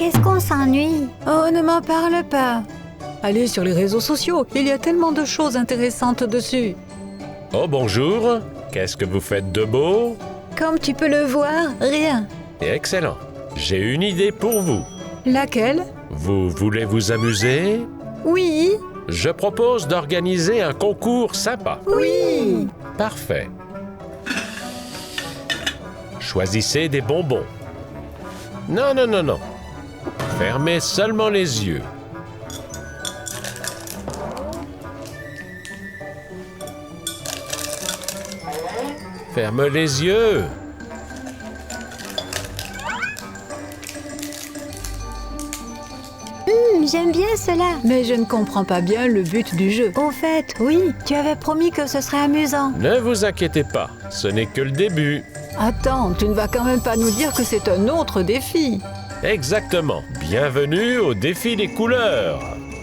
qu'est-ce qu'on s'ennuie? Oh, ne m'en parle pas. Allez sur les réseaux sociaux, il y a tellement de choses intéressantes dessus. Oh bonjour, qu'est-ce que vous faites de beau? Comme tu peux le voir, rien. Excellent, j'ai une idée pour vous. Laquelle? Vous voulez vous amuser? Oui. Je propose d'organiser un concours sympa. Oui. Parfait. Choisissez des bonbons. Non, non, non, non. Fermez seulement les yeux. Ferme les yeux. J'aime bien cela. Mais je ne comprends pas bien le but du jeu. Au fait, oui, tu avais promis que ce serait amusant. Ne vous inquiétez pas, ce n'est que le début. Attends, tu ne vas quand même pas nous dire que c'est un autre défi. Exactement. Bienvenue au défi des couleurs.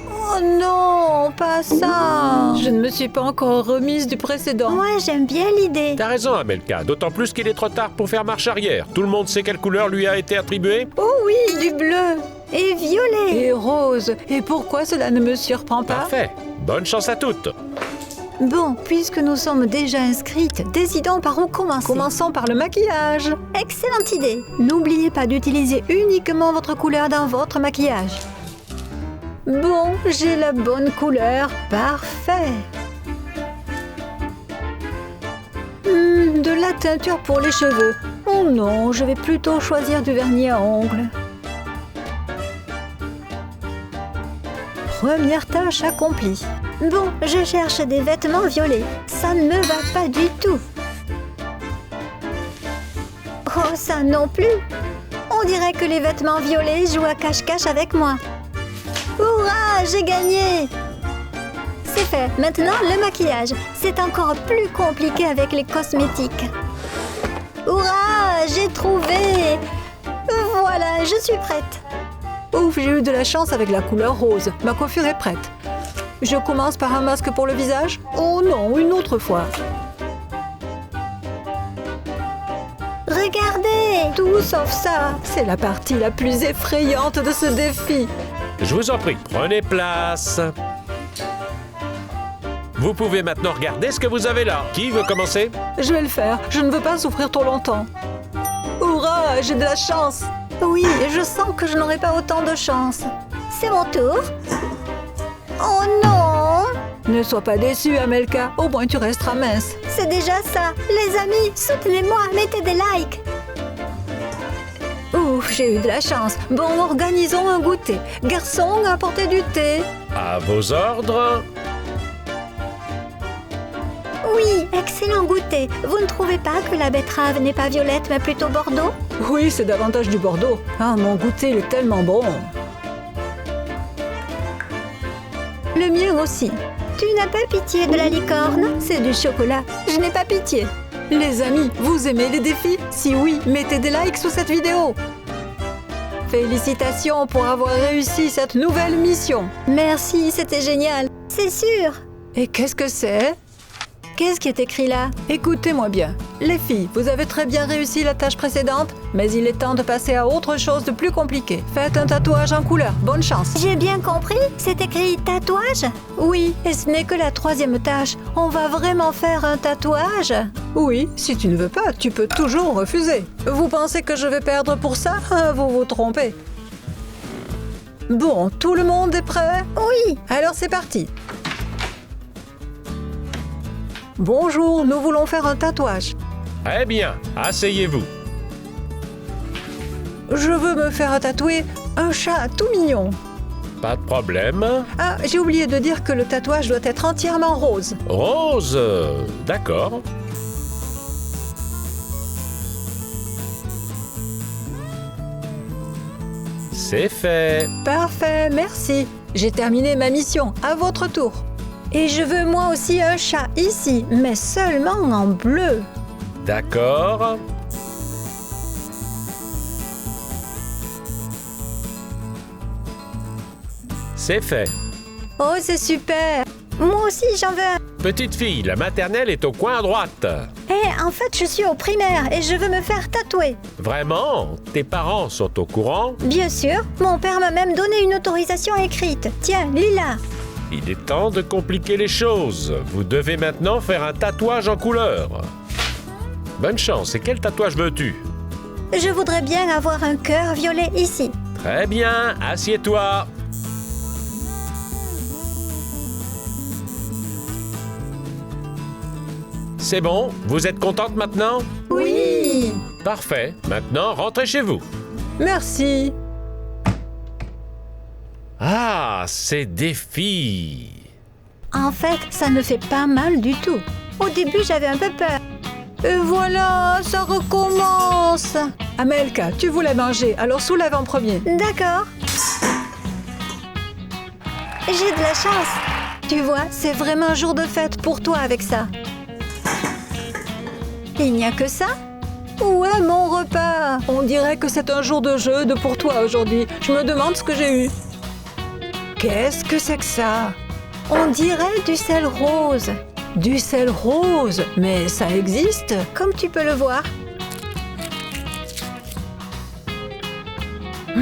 Oh non, pas ça. Je ne me suis pas encore remise du précédent. Moi, j'aime bien l'idée. T'as raison, Amelka, d'autant plus qu'il est trop tard pour faire marche arrière. Tout le monde sait quelle couleur lui a été attribuée? Oh oui, du bleu. Et violet. Et rose. Et pourquoi cela ne me surprend pas? Parfait. Bonne chance à toutes. Bon, puisque nous sommes déjà inscrites, décidons par où commencer. Commençons par le maquillage. Excellente idée. N'oubliez pas d'utiliser uniquement votre couleur dans votre maquillage. Bon, j'ai la bonne couleur. Parfait. De la teinture pour les cheveux. Oh non, je vais plutôt choisir du vernis à ongles. Première tâche accomplie. Bon, je cherche des vêtements violets. Ça ne me va pas du tout. Oh, ça non plus. On dirait que les vêtements violets jouent à cache-cache avec moi. Hurrah, j'ai gagné! C'est fait. Maintenant, le maquillage. C'est encore plus compliqué avec les cosmétiques. Hurrah, j'ai trouvé! Voilà, je suis prête. Ouf, j'ai eu de la chance avec la couleur rose. Ma coiffure est prête. Je commence par un masque pour le visage? Oh non, une autre fois. Regardez! Tout sauf ça. C'est la partie la plus effrayante de ce défi. Je vous en prie, prenez place. Vous pouvez maintenant regarder ce que vous avez là. Qui veut commencer? Je vais le faire. Je ne veux pas souffrir trop longtemps. Hurrah, j'ai de la chance. Oui, je sens que je n'aurai pas autant de chance. C'est mon tour. Oh non! Ne sois pas déçue, Amelka. Au moins, tu resteras mince. C'est déjà ça. Les amis, soutenez-moi, mettez des likes. Ouf, j'ai eu de la chance. Bon, organisons un goûter. Garçon, apportez du thé. À vos ordres. Oui, excellent goûter. Vous ne trouvez pas que la betterave n'est pas violette, mais plutôt bordeaux? Oui, c'est davantage du bordeaux. Ah, mon goûter, il est tellement bon. Le mien aussi. Tu n'as pas pitié de la licorne? C'est du chocolat. Je n'ai pas pitié. Les amis, vous aimez les défis? Si oui, mettez des likes sous cette vidéo. Félicitations pour avoir réussi cette nouvelle mission. Merci, c'était génial. C'est sûr. Et qu'est-ce que c'est? Qu'est-ce qui est écrit là? Écoutez-moi bien. Les filles, vous avez très bien réussi la tâche précédente, mais il est temps de passer à autre chose de plus compliqué. Faites un tatouage en couleur. Bonne chance. J'ai bien compris. C'est écrit tatouage? Oui, et ce n'est que la troisième tâche. On va vraiment faire un tatouage? Oui, si tu ne veux pas, tu peux toujours refuser. Vous pensez que je vais perdre pour ça? Vous vous trompez. Bon, tout le monde est prêt? Oui. Alors c'est parti. Bonjour, nous voulons faire un tatouage. Eh bien, asseyez-vous. Je veux me faire tatouer un chat tout mignon. Pas de problème. Ah, j'ai oublié de dire que le tatouage doit être entièrement rose. Rose, d'accord. C'est fait. Parfait, merci. J'ai terminé ma mission. À votre tour. Et je veux moi aussi un chat ici, mais seulement en bleu. D'accord. C'est fait. Oh, c'est super. Moi aussi, j'en veux un. Petite fille, la maternelle est au coin à droite. Hé, En fait, je suis au primaire et je veux me faire tatouer. Vraiment? Tes parents sont au courant? Bien sûr, mon père m'a même donné une autorisation écrite. Tiens, lis-la. Il est temps de compliquer les choses. Vous devez maintenant faire un tatouage en couleur. Bonne chance. Et quel tatouage veux-tu? Je voudrais bien avoir un cœur violet ici. Très bien. Assieds-toi. C'est bon? Vous êtes contente maintenant? Oui. Parfait. Maintenant, rentrez chez vous. Merci. Ah, c'est des filles. En fait, ça ne fait pas mal du tout. Au début, j'avais un peu peur. Et voilà, ça recommence. Amelka, tu voulais manger, alors soulève en premier. D'accord. J'ai de la chance. Tu vois, c'est vraiment un jour de fête pour toi avec ça. Il n'y a que ça? Où est mon repas? On dirait que c'est un jour de jeu pour toi aujourd'hui. Je me demande ce que j'ai eu. Qu'est-ce que c'est que ça? On dirait du sel rose. Du sel rose? Mais ça existe? Comme tu peux le voir.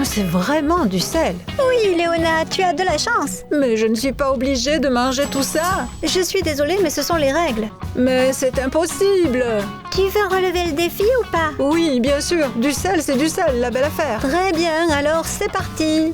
C'est vraiment du sel. Oui, Léona, tu as de la chance. Mais je ne suis pas obligée de manger tout ça. Je suis désolée, mais ce sont les règles. Mais c'est impossible. Tu veux relever le défi ou pas? Oui, bien sûr. Du sel, c'est du sel, la belle affaire. Très bien, alors c'est parti.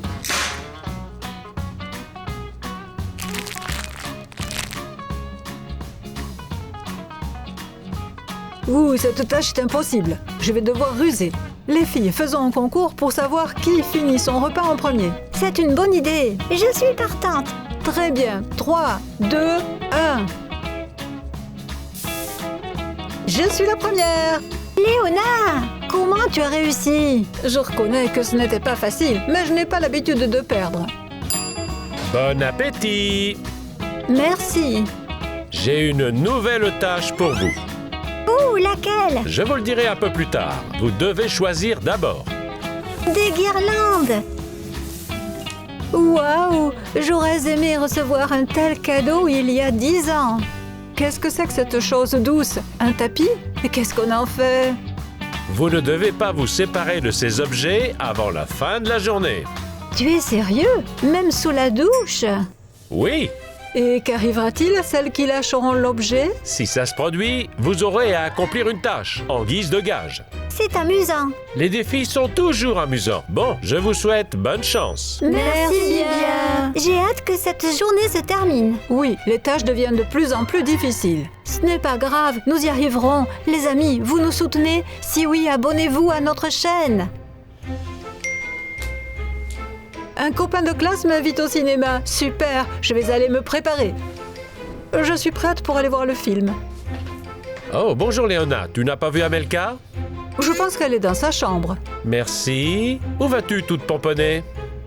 Ouh, cette tâche est impossible. Je vais devoir ruser. Les filles, faisons un concours pour savoir qui finit son repas en premier. C'est une bonne idée. Je suis partante. Très bien. 3, 2, 1. Je suis la première. Léona, comment tu as réussi? Je reconnais que ce n'était pas facile, mais je n'ai pas l'habitude de perdre. Bon appétit! Merci. J'ai une nouvelle tâche pour vous. Ouh, laquelle? Je vous le dirai un peu plus tard. Vous devez choisir d'abord. Des guirlandes. Waouh! J'aurais aimé recevoir un tel cadeau il y a 10 ans. Qu'est-ce que c'est que cette chose douce? Un tapis? Et qu'est-ce qu'on en fait? Vous ne devez pas vous séparer de ces objets avant la fin de la journée. Tu es sérieux? Même sous la douche? Oui, Et qu'arrivera-t-il à celles qui lâcheront l'objet? si ça se produit, vous aurez à accomplir une tâche en guise de gage. C'est amusant. Les défis sont toujours amusants. Bon, je vous souhaite bonne chance. Merci bien. J'ai hâte que cette journée se termine. Oui, les tâches deviennent de plus en plus difficiles. Ce n'est pas grave, nous y arriverons. Les amis, vous nous soutenez? Si oui, abonnez-vous à notre chaîne. Un copain de classe m'invite au cinéma. Super, je vais aller me préparer. Je suis prête pour aller voir le film. Oh, bonjour Léona, tu n'as pas vu Amelka? Je pense qu'elle est dans sa chambre. Merci. Où vas-tu toute pomponnée?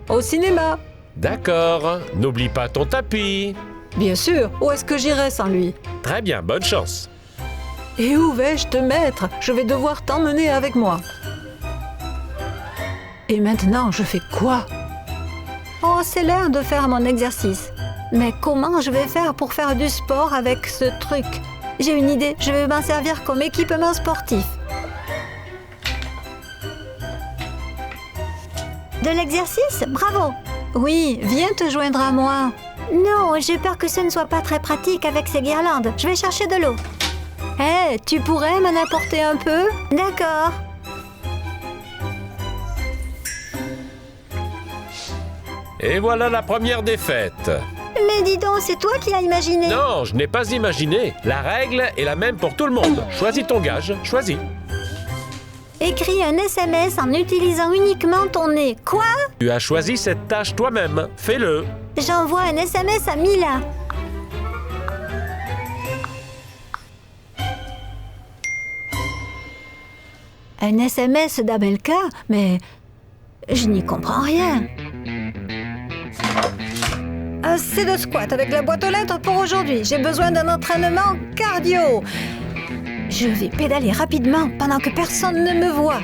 Au cinéma. D'accord, n'oublie pas ton tapis. Bien sûr, où est-ce que j'irai sans lui? Très bien, bonne chance. Et où vais-je te mettre? Je vais devoir t'emmener avec moi. Et maintenant, je fais quoi? Oh, c'est l'heure de faire mon exercice. Mais comment je vais faire pour faire du sport avec ce truc? J'ai une idée, je vais m'en servir comme équipement sportif. De l'exercice? Bravo! Oui, viens te joindre à moi. Non, j'ai peur que ce ne soit pas très pratique avec ces guirlandes. Je vais chercher de l'eau. Hé, tu pourrais m'en apporter un peu? D'accord. Et voilà la première défaite. Mais dis donc, c'est toi qui l'as imaginé. Non, je n'ai pas imaginé. La règle est la même pour tout le monde. Choisis ton gage, choisis. Écris un SMS en utilisant uniquement ton nez. Quoi? Tu as choisi cette tâche toi-même. Fais-le. J'envoie un SMS à Mila. Un SMS d'Amelka? Mais je n'y comprends rien. Assez de squat avec la boîte aux lettres pour aujourd'hui. J'ai besoin d'un entraînement cardio. Je vais pédaler rapidement pendant que personne ne me voit.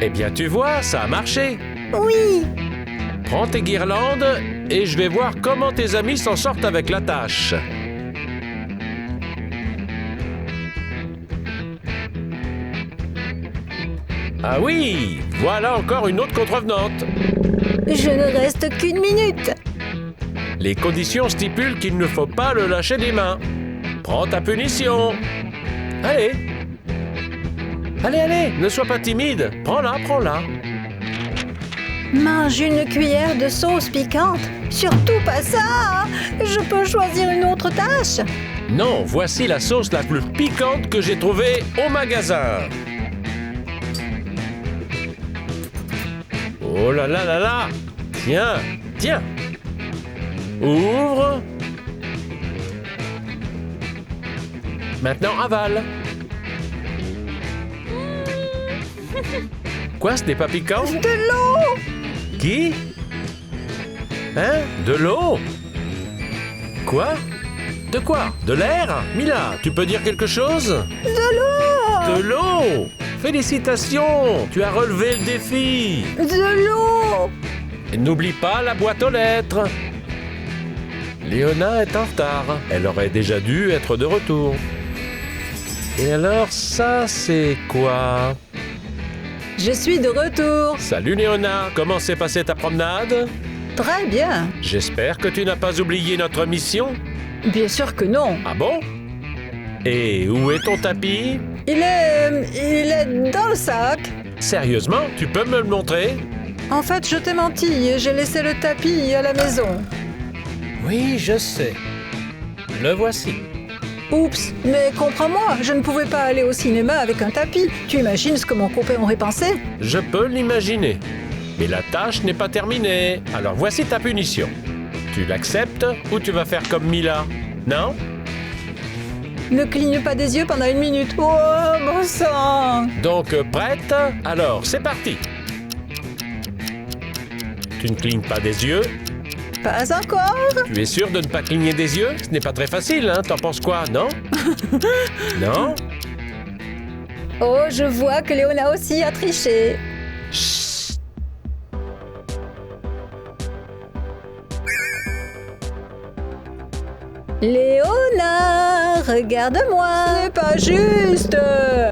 Eh bien, tu vois, ça a marché. Oui. Prends tes guirlandes et je vais voir comment tes amis s'en sortent avec la tâche. Ah oui, voilà encore une autre contrevenante. Je ne reste qu'une minute. Les conditions stipulent qu'il ne faut pas le lâcher des mains. Prends ta punition. Allez. Allez, ne sois pas timide. Prends-la. Mange une cuillère de sauce piquante. Surtout pas ça. Je peux choisir une autre tâche. Non, voici la sauce la plus piquante que j'ai trouvée au magasin. Oh là là là là! Tiens! Ouvre! Maintenant avale! Quoi, ce n'est pas piquant? De l'eau. Qui? Hein? De l'eau? Quoi? De quoi? De l'air? Mila, tu peux dire quelque chose? De l'eau! Félicitations! Tu as relevé le défi! De l'eau. N'oublie pas la boîte aux lettres. Léona est en retard. Elle aurait déjà dû être de retour. Et alors, ça, c'est quoi? Je suis de retour. Salut Léona, comment s'est passée ta promenade? Très bien. J'espère que tu n'as pas oublié notre mission. Bien sûr que non. Ah bon? Et où est ton tapis? Il est dans le sac. Sérieusement, tu peux me le montrer? En fait, je t'ai menti. J'ai laissé le tapis à la maison. Oui, je sais. Le voici. Oups, mais comprends-moi, je ne pouvais pas aller au cinéma avec un tapis. Tu imagines ce que mon copain aurait pensé? Je peux l'imaginer. Mais la tâche n'est pas terminée. Alors voici ta punition. Tu l'acceptes ou tu vas faire comme Mila? Non? Ne cligne pas des yeux pendant 1 minute. Oh, mon sang! Donc, prête? Alors, c'est parti. Tu ne clignes pas des yeux? Pas encore? Tu es sûr de ne pas cligner des yeux? Ce n'est pas très facile, hein? T'en penses quoi, non? Non? Oh, je vois que Léona aussi a triché. Chut! Léona, regarde-moi. Ce n'est pas juste!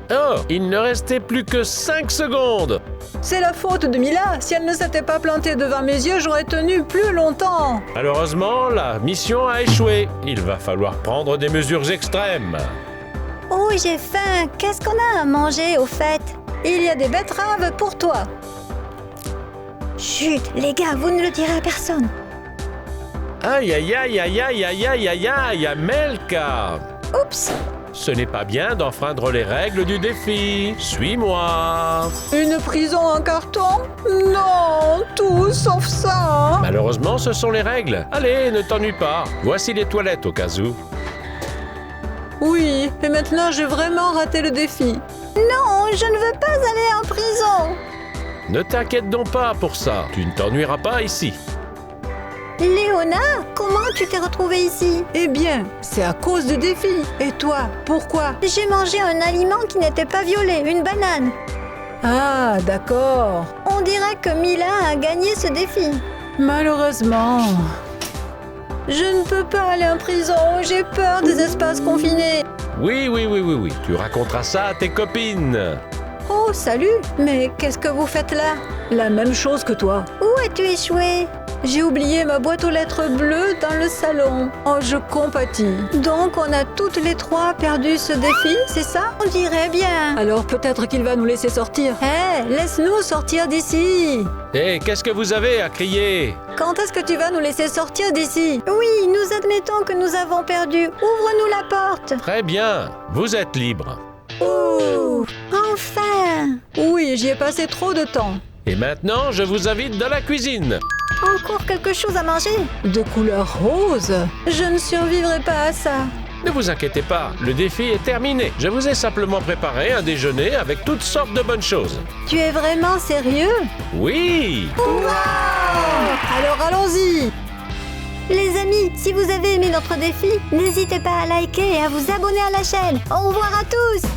Oh, il ne restait plus que 5 secondes. C'est la faute de Mila. Si elle ne s'était pas plantée devant mes yeux, j'aurais tenu plus longtemps. Malheureusement, la mission a échoué. Il va falloir prendre des mesures extrêmes. Oh, j'ai faim. Qu'est-ce qu'on a à manger au fait? Il y a des betteraves pour toi. Chut, les gars, vous ne le direz à personne. Aïe, aïe, aïe, aïe, aïe, aïe, aïe, aïe, aïe, Amelka. Oups. Ce n'est pas bien d'enfreindre les règles du défi. Suis-moi. Une prison en carton? Non, tout sauf ça. Malheureusement, ce sont les règles. Allez, ne t'ennuie pas. Voici les toilettes au cas où. Oui, et maintenant j'ai vraiment raté le défi. Non, je ne veux pas aller en prison. Ne t'inquiète donc pas pour ça. Tu ne t'ennuieras pas ici. Léona, comment tu t'es retrouvée ici? Eh bien, c'est à cause du défi. Et toi, pourquoi? J'ai mangé un aliment qui n'était pas violet, une banane. Ah, d'accord. On dirait que Mila a gagné ce défi. Malheureusement. Je ne peux pas aller en prison, j'ai peur des espaces confinés. Oui. Tu raconteras ça à tes copines. Oh, salut. Mais qu'est-ce que vous faites là? La même chose que toi. Où as-tu échoué? J'ai oublié ma boîte aux lettres bleues dans le salon. Oh, je compatis. Donc, on a toutes les 3 perdu ce défi, c'est ça? On dirait bien. Alors peut-être qu'il va nous laisser sortir. Hé, laisse-nous sortir d'ici. Hé, qu'est-ce que vous avez à crier? Quand est-ce que tu vas nous laisser sortir d'ici? Oui, nous admettons que nous avons perdu. Ouvre-nous la porte. Très bien, vous êtes libre. Ouh, enfin. Oui, j'y ai passé trop de temps. Et maintenant, je vous invite dans la cuisine. Encore quelque chose à manger? De couleur rose? Je ne survivrai pas à ça. Ne vous inquiétez pas, le défi est terminé. Je vous ai simplement préparé un déjeuner avec toutes sortes de bonnes choses. Tu es vraiment sérieux? Oui! Alors allons-y! Les amis, si vous avez aimé notre défi, n'hésitez pas à liker et à vous abonner à la chaîne. Au revoir à tous!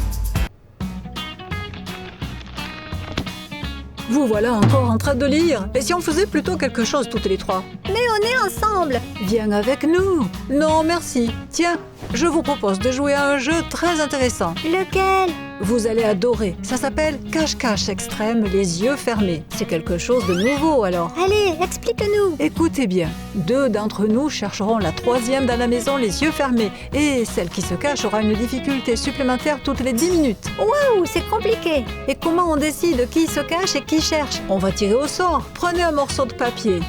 Vous voilà encore en train de lire. Et si on faisait plutôt quelque chose toutes les 3? Mais s'abandonner ensemble. Viens avec nous. Non, merci. Tiens, je vous propose de jouer à un jeu très intéressant. Lequel? Vous allez adorer. Ça s'appelle cache-cache extrême, les yeux fermés. C'est quelque chose de nouveau alors. Allez, explique-nous. Écoutez bien, 2 d'entre nous chercheront la 3e dans la maison les yeux fermés. Et celle qui se cache aura une difficulté supplémentaire toutes les 10 minutes. Waouh, c'est compliqué. Et comment on décide qui se cache et qui cherche? On va tirer au sort. Prenez un morceau de papier.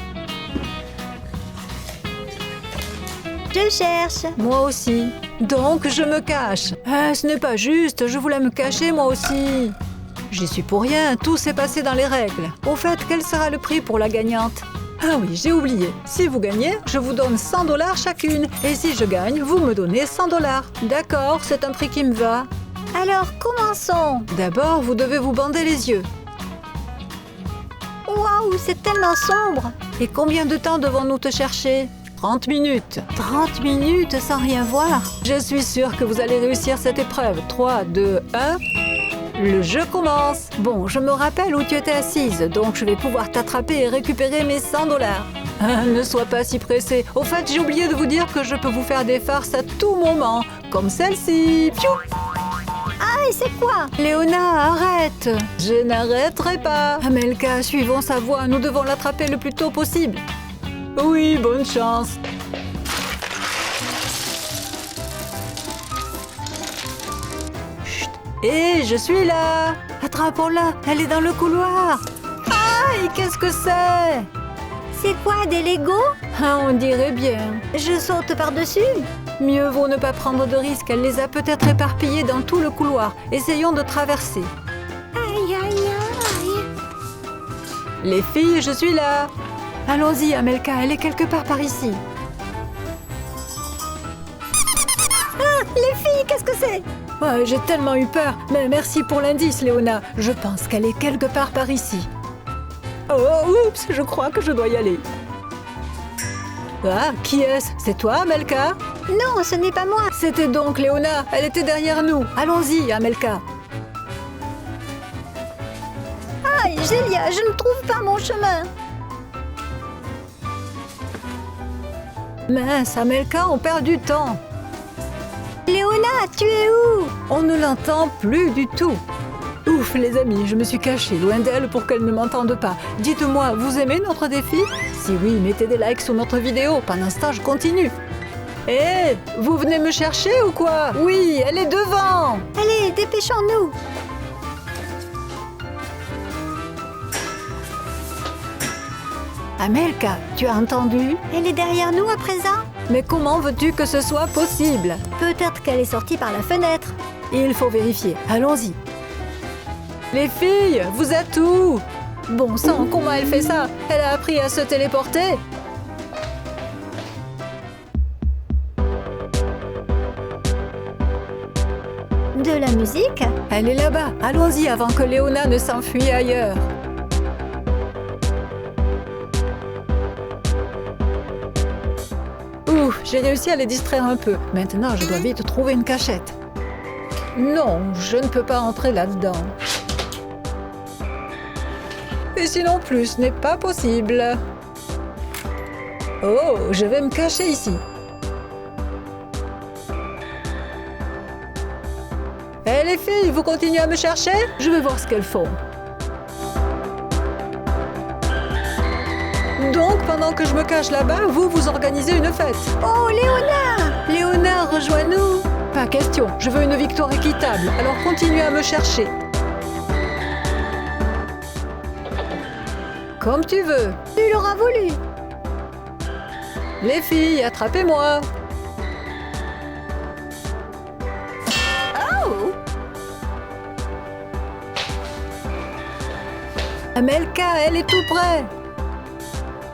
Je cherche. Moi aussi. Donc je me cache. Ah, ce n'est pas juste, je voulais me cacher moi aussi. J'y suis pour rien, tout s'est passé dans les règles. Au fait, quel sera le prix pour la gagnante? Ah oui, j'ai oublié. Si vous gagnez, je vous donne 100 $ chacune. Et si je gagne, vous me donnez 100 $. D'accord, c'est un prix qui me va. Alors, commençons. D'abord, vous devez vous bander les yeux. Waouh, c'est tellement sombre. Et combien de temps devons-nous te chercher? 30 minutes. 30 minutes sans rien voir. Je suis sûre que vous allez réussir cette épreuve. 3, 2, 1... Le jeu commence. Bon, je me rappelle où tu étais assise, donc je vais pouvoir t'attraper et récupérer mes 100 $. Ne sois pas si pressé. Au fait, j'ai oublié de vous dire que je peux vous faire des farces à tout moment, comme celle-ci. Piou! Ah, et c'est quoi? Léona, arrête! Je n'arrêterai pas. Amelka, suivons sa voie. Nous devons l'attraper le plus tôt possible. Oui, bonne chance. Et je suis là. Attrapons-la, elle est dans le couloir. Aïe, qu'est-ce que c'est? C'est quoi, des Legos? Ah, on dirait bien. Je saute par-dessus? Mieux vaut ne pas prendre de risques, elle les a peut-être éparpillés dans tout le couloir. Essayons de traverser. Aïe, aïe, aïe. Les filles, je suis là. Allons-y, Amelka, elle est quelque part par ici. Ah, les filles, qu'est-ce que c'est? Ouais, j'ai tellement eu peur, mais merci pour l'indice, Léona. Je pense qu'elle est quelque part par ici. Oh, oups, je crois que je dois y aller. Ah, qui est-ce? C'est toi, Amelka? Non, ce n'est pas moi. C'était donc Léona, elle était derrière nous. Allons-y, Amelka. Aïe, Gélia, je ne trouve pas mon chemin. Mince, Amelka, on perd du temps. Léona, tu es où? On ne l'entend plus du tout. Ouf, les amis, je me suis cachée loin d'elle pour qu'elle ne m'entende pas. Dites-moi, vous aimez notre défi? Si oui, mettez des likes sur notre vidéo. Pendant ce temps, je continue. Hé, vous venez me chercher ou quoi? Oui, elle est devant. Allez, dépêchons-nous. Amelka, tu as entendu? Elle est derrière nous à présent? Mais comment veux-tu que ce soit possible? Peut-être qu'elle est sortie par la fenêtre. Il faut vérifier. Allons-y. Les filles, vous êtes où? Bon sang, comment elle fait ça? Elle a appris à se téléporter? De la musique? Elle est là-bas. Allons-y avant que Léona ne s'enfuit ailleurs. Ouf, j'ai réussi à les distraire un peu. Maintenant, je dois vite trouver une cachette. Non, je ne peux pas entrer là-dedans. Et sinon plus, ce n'est pas possible. Oh, je vais me cacher ici. Hé les filles, vous continuez à me chercher? Je vais voir ce qu'elles font. Donc, pendant que je me cache là-bas, vous organisez une fête. Oh, Léona! Léona, rejoins-nous. Pas question, je veux une victoire équitable, alors continuez à me chercher. Comme tu veux. Tu l'auras voulu. Les filles, attrapez-moi. Oh! Amelka, elle est tout près.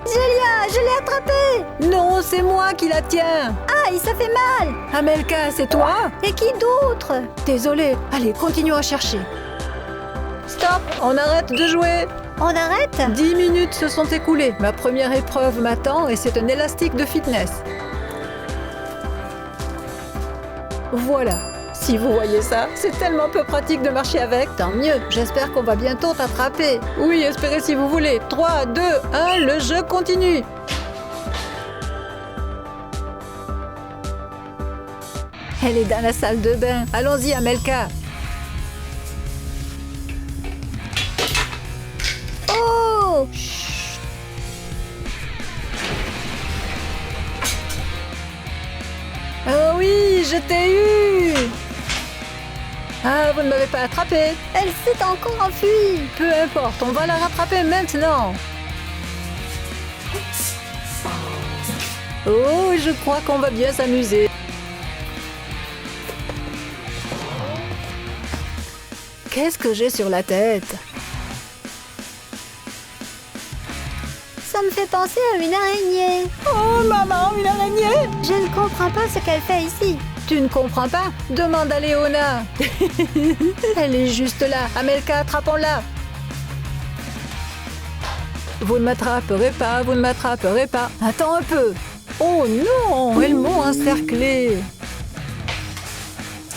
Gélia, je l'ai attrapée! Non, c'est moi qui la tiens. Aïe, ça fait mal! Amelka, c'est toi? Et qui d'autre? Désolée, allez, continuons à chercher. Stop, on arrête de jouer. On arrête? 10 minutes se sont écoulées. Ma première épreuve m'attend et c'est un élastique de fitness. Voilà. Si vous voyez ça, c'est tellement peu pratique de marcher avec. Tant mieux, j'espère qu'on va bientôt t'attraper. Oui, espérez si vous voulez. 3, 2, 1, le jeu continue. Elle est dans la salle de bain. Allons-y, Amelka. Oh! Oh oui, je t'ai eu! Ah, vous ne m'avez pas attrapé. Elle s'est encore enfuie. Peu importe, on va la rattraper maintenant. Oh, je crois qu'on va bien s'amuser. Qu'est-ce que j'ai sur la tête? Ça me fait penser à une araignée. Oh, maman, une araignée! Je ne comprends pas ce qu'elle fait ici. Tu ne comprends pas? Demande à Léona. Elle est juste là. Amelka, attrapons-la. Vous ne m'attraperez pas, vous ne m'attraperez pas. Attends un peu. Oh non, elles m'ont encerclé.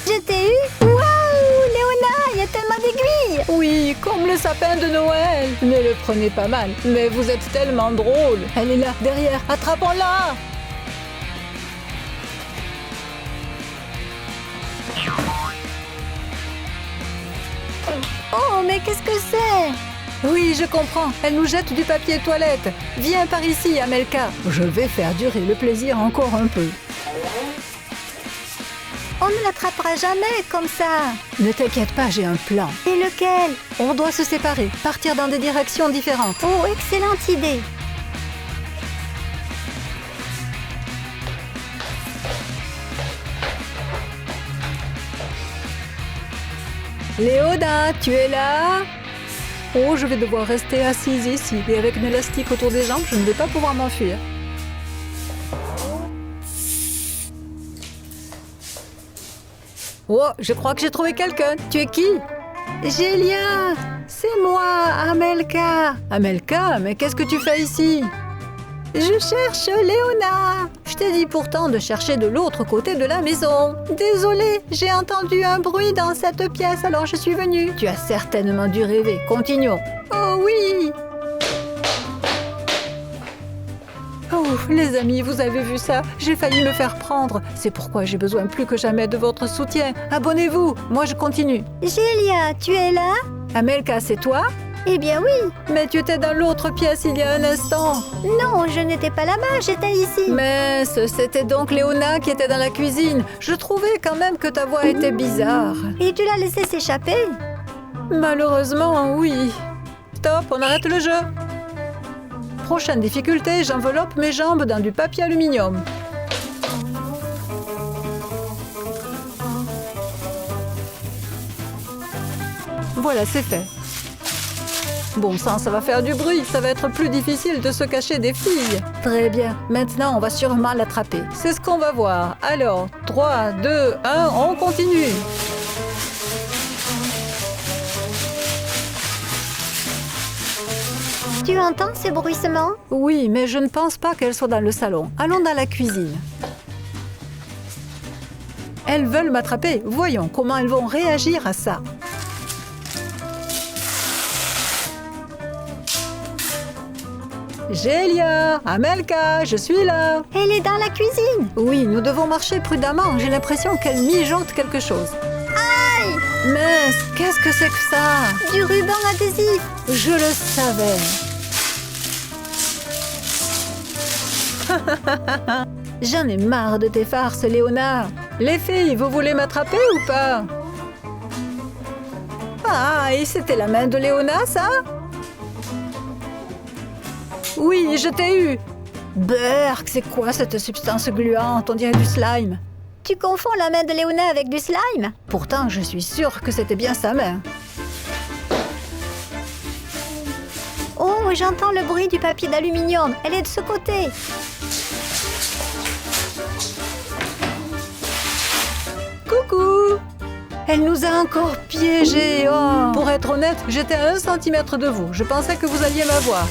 Je t'ai eu. Waouh, Léona, il y a tellement d'aiguilles. Oui, comme le sapin de Noël. Ne le prenez pas mal, mais vous êtes tellement drôle. Elle est là, derrière. Attrapons-la. Oh, mais qu'est-ce que c'est? Oui, je comprends. Elle nous jette du papier toilette. Viens par ici, Amelka. Je vais faire durer le plaisir encore un peu. On ne l'attrapera jamais comme ça. Ne t'inquiète pas, j'ai un plan. Et lequel? On doit se séparer, partir dans des directions différentes. Oh, excellente idée. Léona, tu es là? Oh, je vais devoir rester assise ici. Et avec un élastique autour des jambes, je ne vais pas pouvoir m'enfuir. Oh, je crois que j'ai trouvé quelqu'un. Tu es qui? Gélia! C'est moi, Amelka. Amelka, mais qu'est-ce que tu fais ici? Je cherche Léona. Je t'ai dit pourtant de chercher de l'autre côté de la maison. Désolée, j'ai entendu un bruit dans cette pièce, alors je suis venue. Tu as certainement dû rêver. Continuons. Oh oui! Oh, les amis, vous avez vu ça? J'ai failli me faire prendre. C'est pourquoi j'ai besoin plus que jamais de votre soutien. Abonnez-vous. Moi, je continue. Gélia, tu es là? Amelka, c'est toi? Eh bien oui. Mais tu étais dans l'autre pièce il y a un instant. Non, je n'étais pas là-bas, j'étais ici. Mais c'était donc Léona qui était dans la cuisine. Je trouvais quand même que ta voix était bizarre. Et tu l'as laissé s'échapper? Malheureusement, oui. Stop, on arrête le jeu. Prochaine difficulté, j'enveloppe mes jambes dans du papier aluminium. Voilà, c'est fait. Bon sang, ça va faire du bruit. Ça va être plus difficile de se cacher des filles. Très bien. Maintenant, on va sûrement l'attraper. C'est ce qu'on va voir. Alors, 3, 2, 1, on continue. Tu entends ces bruissements? Oui, mais je ne pense pas qu'elles soient dans le salon. Allons dans la cuisine. Elles veulent m'attraper. Voyons comment elles vont réagir à ça. Gélia, Amelka, je suis là. Elle est dans la cuisine. Oui, nous devons marcher prudemment. J'ai l'impression qu'elle mijote quelque chose. Aïe! Mince, qu'est-ce que c'est que ça? Du ruban adhésif. Je le savais. J'en ai marre de tes farces, Léona. Les filles, vous voulez m'attraper ou pas? Ah, et c'était la main de Léona, ça? Oui, je t'ai eu. Berk, c'est quoi cette substance gluante? On dirait du slime. Tu confonds la main de Léona avec du slime? Pourtant, je suis sûre que c'était bien sa main. Oh, j'entends le bruit du papier d'aluminium. Elle est de ce côté. Coucou! Elle nous a encore piégés. Oh. Pour être honnête, j'étais à 1 centimètre de vous. Je pensais que vous alliez m'avoir.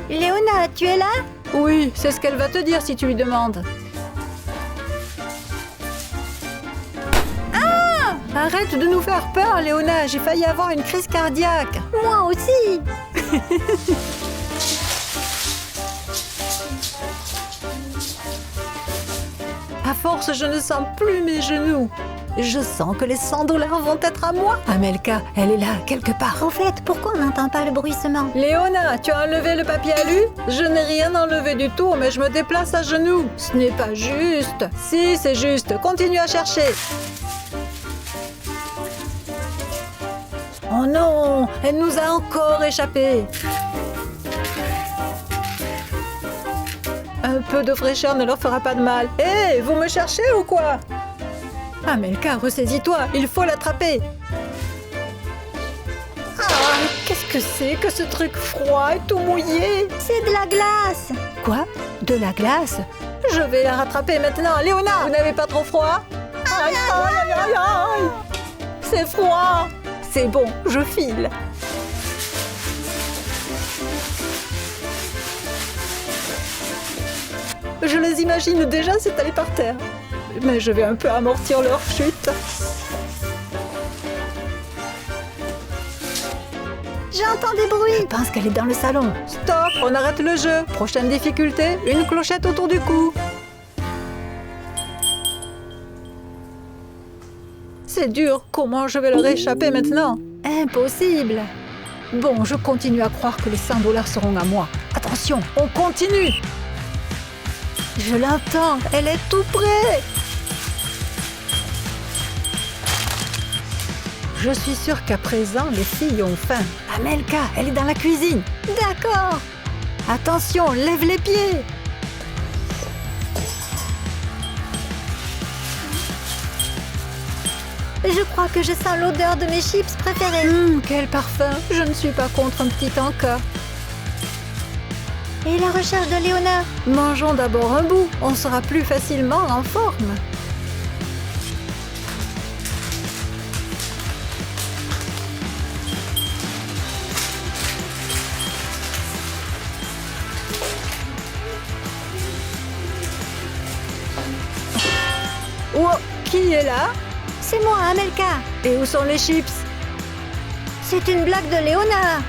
Léona, tu es là? Oui, c'est ce qu'elle va te dire si tu lui demandes. Ah! Arrête de nous faire peur, Léona. J'ai failli avoir une crise cardiaque. Moi aussi. course, je ne sens plus mes genoux. Je sens que les 100 $ vont être à moi. Amelka, elle est là, quelque part. Au fait, pourquoi on n'entend pas le bruissement? Léona, tu as enlevé le papier alu? Je n'ai rien enlevé du tout, mais je me déplace à genoux. Ce n'est pas juste. Si, c'est juste. Continue à chercher. Oh non, elle nous a encore échappé. Un peu de fraîcheur ne leur fera pas de mal. Hé, vous me cherchez ou quoi? Amelka, ressaisis-toi, il faut l'attraper. Ah, qu'est-ce que c'est que ce truc froid et tout mouillé? C'est de la glace! Quoi? De la glace? Je vais la rattraper maintenant. Léona, vous n'avez pas trop froid? Aïe, aïe, aïe, aïe, aïe! C'est froid! C'est bon, je file. Je les imagine déjà s'étaler par terre. Mais je vais un peu amortir leur chute. J'entends des bruits! Je pense qu'elle est dans le salon. Stop, on arrête le jeu. Prochaine difficulté, une clochette autour du cou. C'est dur, comment je vais leur échapper maintenant? Impossible. Bon, je continue à croire que les 100 $ seront à moi. Attention, on continue. Je l'entends, elle est tout près. Je suis sûre qu'à présent, les filles ont faim. Amelka, elle est dans la cuisine. D'accord! Attention, lève les pieds. Je crois que je sens l'odeur de mes chips préférés. Quel parfum. Je ne suis pas contre un petit encas. Et la recherche de Léona? Mangeons d'abord un bout. On sera plus facilement en forme. Oh, qui est là? C'est moi, Amelka. Et où sont les chips? C'est une blague de Léona.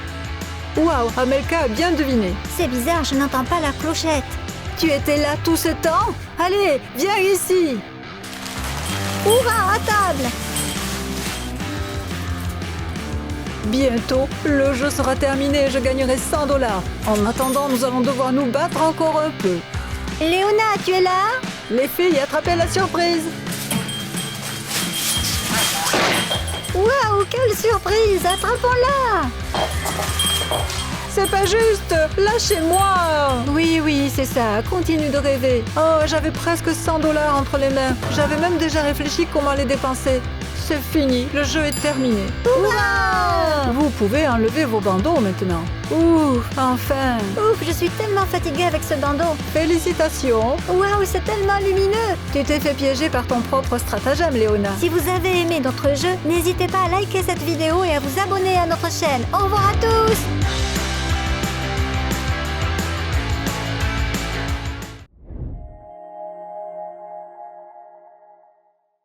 Waouh, Amelka a bien deviné. C'est bizarre, je n'entends pas la clochette. Tu étais là tout ce temps? Allez, viens ici. Hurrah, à table! Bientôt, le jeu sera terminé et je gagnerai 100 $. En attendant, nous allons devoir nous battre encore un peu. Léona, tu es là? Les filles, attrapez la surprise. Waouh, quelle surprise! Attrapons-la! C'est pas juste! Lâchez-moi! Oui, c'est ça. Continue de rêver. Oh, j'avais presque 100 $ entre les mains. J'avais même déjà réfléchi comment les dépenser. C'est fini, le jeu est terminé. Hurrah! Vous pouvez enlever vos bandeaux maintenant. Ouf, enfin! Ouf, je suis tellement fatiguée avec ce bandeau. Félicitations! Waouh, c'est tellement lumineux! Tu t'es fait piéger par ton propre stratagème, Léona. Si vous avez aimé notre jeu, n'hésitez pas à liker cette vidéo et à vous abonner à notre chaîne. Au revoir à tous!